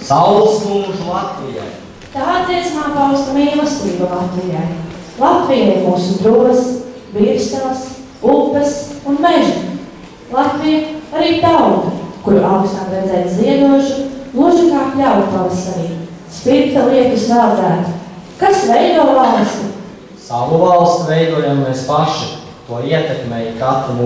Saules mūžu Latvijai! Tā dziesmā pausta mīlestība Latvijai. Latvija ir mūsu dros, birstās, upes un meži. Latvija arī tauta, kuru augstām redzēt ziedošu, gluži kā pļauju pavasarī. Spirta lietus vēldēt. Kas veido valsti? Savu valsti veidojam mēs paši. To ietekmēja katru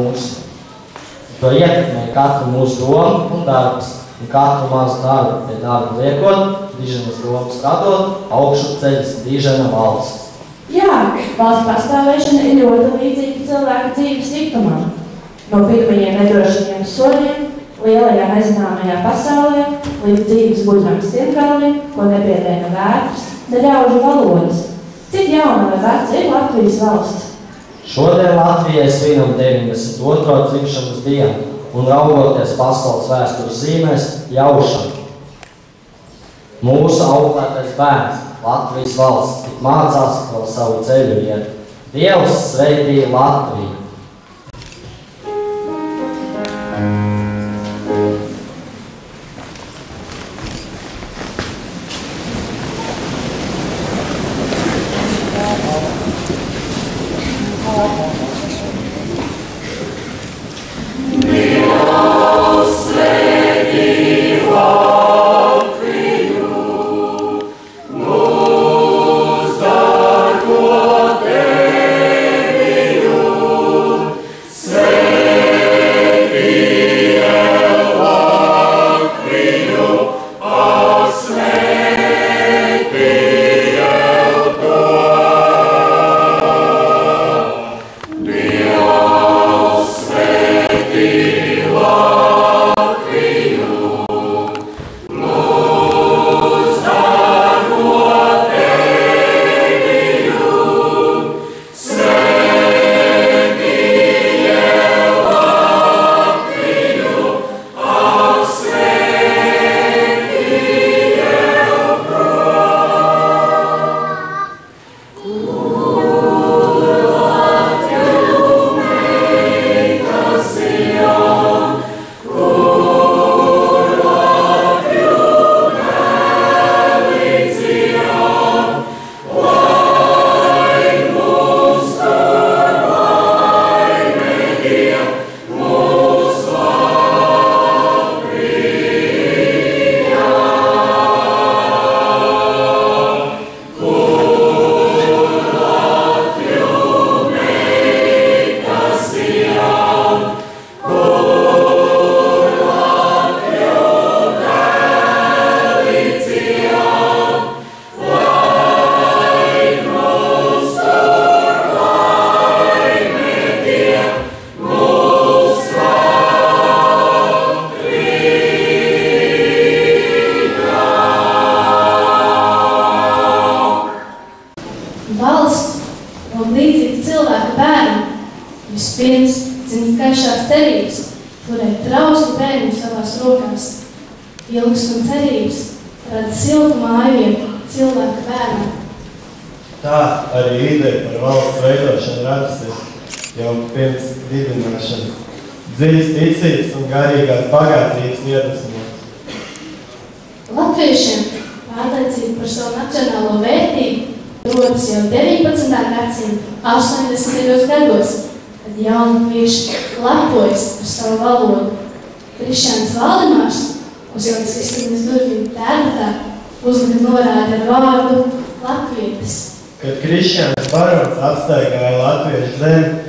mūsu domu un darbs. Un katru mazu darbu pie darba liekot, diženas domas radot, augšu ceļas dižena valsts. Jā, valsts pastāvēšana ir ļoti līdzīga cilvēka dzīves ritmam. No pirmajiem nedrošajiem soļiem, lielajā nezināmajā pasaulē, līdz dzīves gudram sirmgalvim, ko nebiedēja ne vētras, ne ļaužu valodas. Cik jauna vai veca ir Latvijas valsts? Šodien Latvijai svinam 92. dzimšanas dienu un raugoties pasaules vēstures zīmēs jaušam. Mūsu auklētais bērns, Latvijas valsts, tik mācās vēl savu ceļu iet. Dievs sveitīja Latviju! Dziļas ticības un garīgās bagātības iedvesmotas. Latviešiem pārliecība par savu nacionālo vērtību rodas jau 19. gadsimta 80. gados, kad jaunatvieši lepojas ar savu valodu. Krišjāns Valdemārs, uz jaunas Kristīnas durvīm tērbatā, uzlika norādi ar vārdu latvietis. Kad Krišjāns barons apstaigāja latviešu zemi,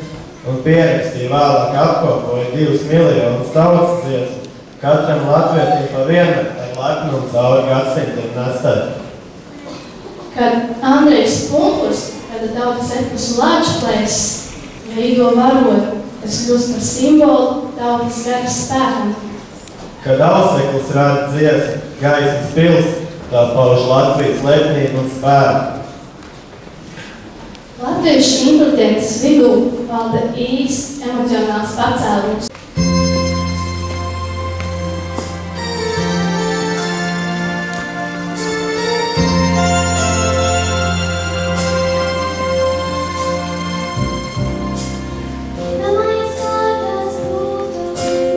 un pierakstīja vēlāk apkopoja 2 miljonus tautas dziesmu, katram latvietim pa vienu ar lepnumu cauri gadsimtiem nestāt. Kad Andrejs Punkurs, kad tautas etnisu lāču plēsis, veido varodu, kas kļūst par simbolu tautas garas spēkam. Kad Auseklis rāda dziesmu, gaismas pils, tā pauž Latvijas lepnību un spēku. Latviešu inteliģences vidū valda īsts emocionāls pacēlums.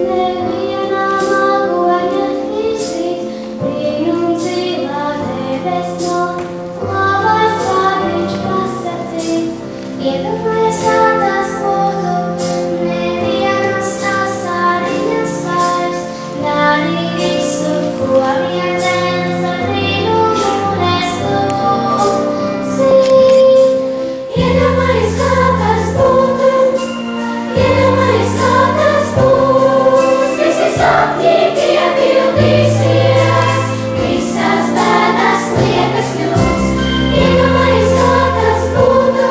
Nevienā magoņa izsīts, brīnums Iedomājies, kā tas būtu, nevienas asariņas vairs, darī visu, ko vien dzēnas, bet brīnumu nesklūsi. Iedomājies, kā tas būtu, iedomājies, kā tas būs, visi sapņi piepildīsies, visas bēdas liekas kļūs. Iedomājies, kā tas būtu,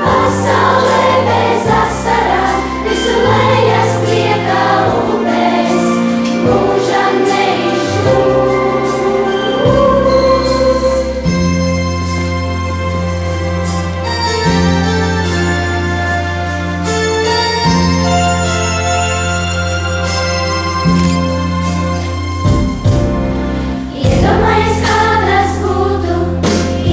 pasaulē bez asarām, visu lejas priekā upēs, mūžam neizžūs. Iedomājies, kā tas būtu,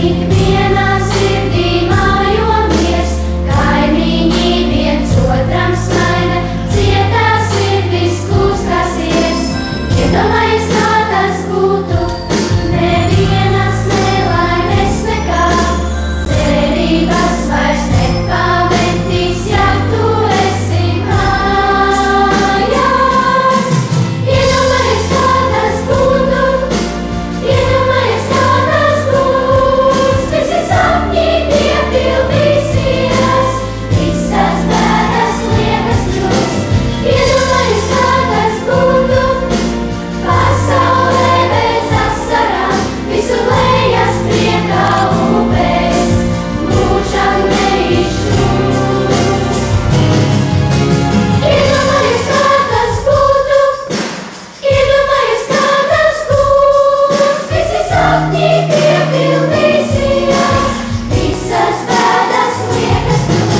ikvienā sirdī mājo miers, kaimiņi viens otram smaida, cietā sirdis kustasies. Iedomājies, kā tas būtu, nevienas nelaimes nekā, cerības vairs nepametīs, ja tu esi mājās. Iedomājies, kā tas būtu, iedomājies, kā tas būs, visi sapņi piepildīsies, visas bēdas liekas kļūs. Iedomājies, kā tas būtu, pasaulē bez asarām, visu lejas priekā upēs, mūžam neizžūs. Iedomājies, kā tas būtu, iedomājies, kā tas būs, visi sapņi piepildīsies, visas bēdas liekas kļūs.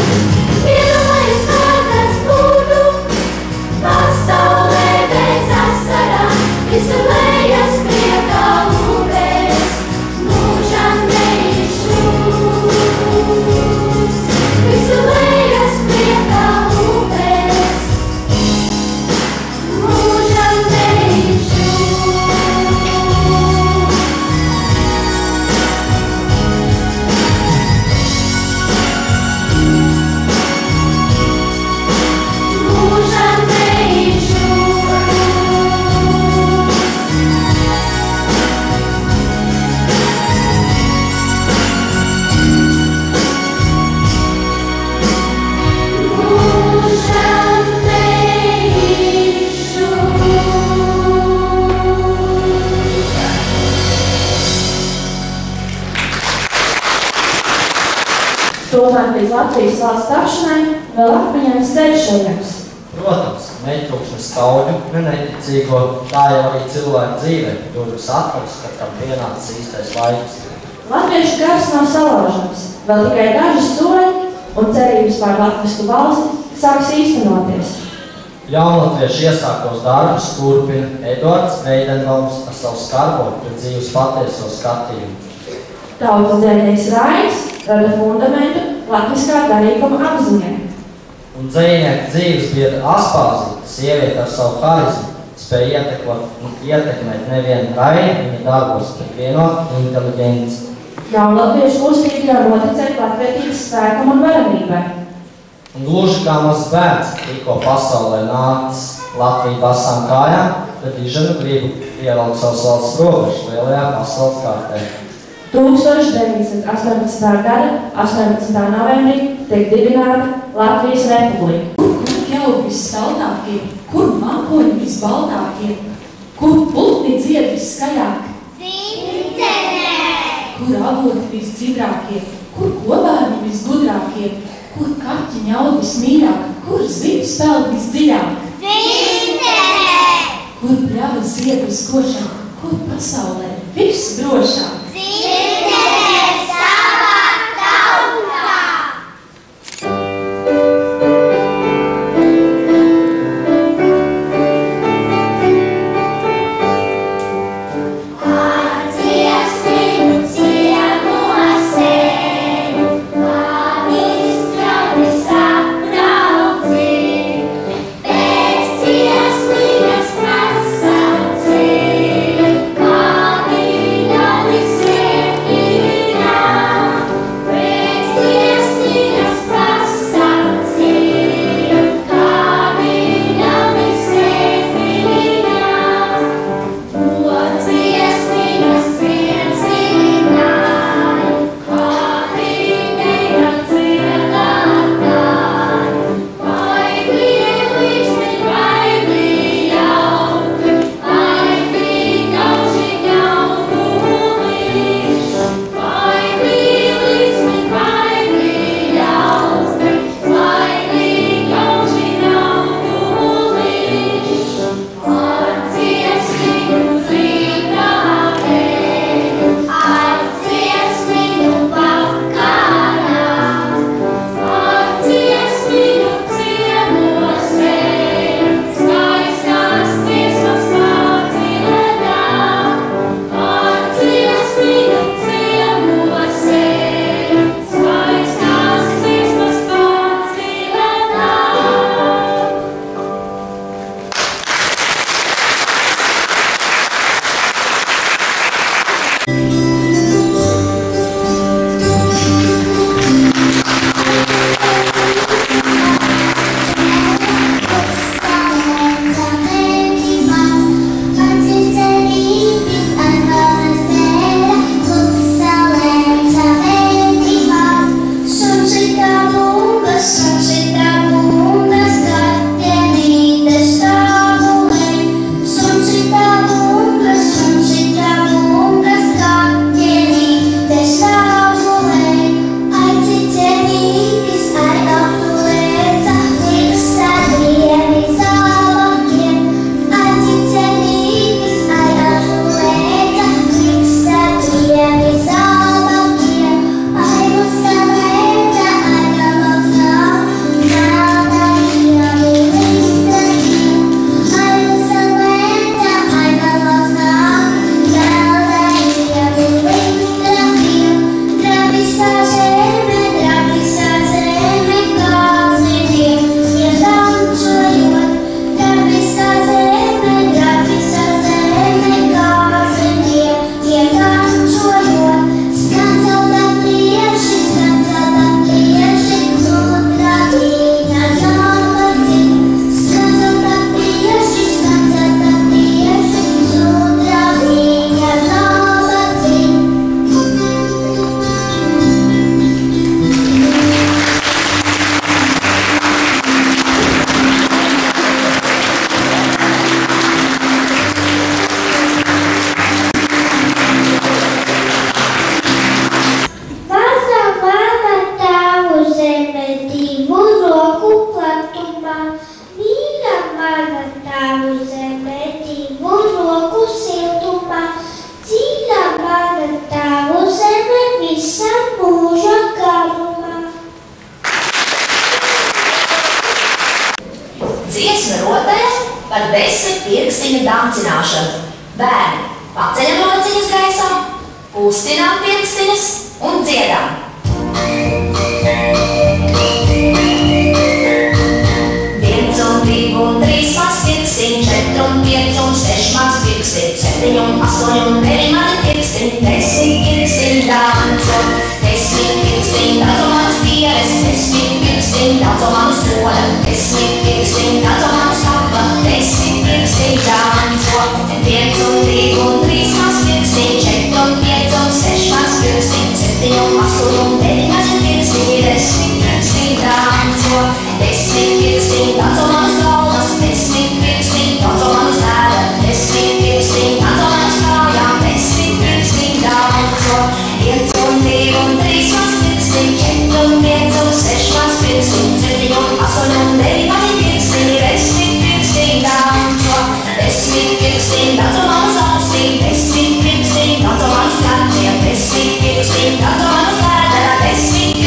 Iedomājies, kā tas būtu, pasaulē bez asarām, visu lejas priekā upēs, mūžam neizžūs. Visu lejas priekā upēs, mūžam neizžūs. Mūžam Tomēr līdz Latvijas valsts tapšanai vēl atmiņās ceļš ejams. Protams, netrūksmes skauļu, neticīgo, tā jau arī cilvēku dzīve, durvis atveras, kad tam pienācis īstais laiks. Latviešu gars nav salaužams, vēl tikai daži soļi un cerības pār latvisku valsti sāks īstenoties. Jaunatviešu iesākos darbus turpina Eduards Veidenbaums ar savu skarbo pret dzīves patieso skatījumu. Tautas dzēnieks Rainis rada fundamentu latviskā garīguma apziņai. Un dzejnieku dzīves biedra Aspāzīte, sieviete ar savu harizmu, spēja ietekmēt nevienu Raini viņa darbos, bet vienot inteliģenci. Jaunatviešu kustība jau noticēt latvietības spēkam un varenībai. Un gluži kā mazs bērns, tikko pasaulē nācis Latviju basām kājām, tad Dižanu gribu ievelkt savas valsts robežas lielajā pasaules kārtē. 1918. gada 18. novembrī tiek dibināta Latvijas Republika. Kur ķelvi vissaldākie, kur mākoņi visbaltākie, kur pulkni dzied visskaļāk, kur avoti visdziļākie, kur govērni visgudrākie, kur kaķi ņaud vismīļāk, kur zivs peld visdziļāk, kur bļava zied viskošāk, kur pasaulē viss drošāk. This Desmit pirkstiem, daudz manas ēdara, desmit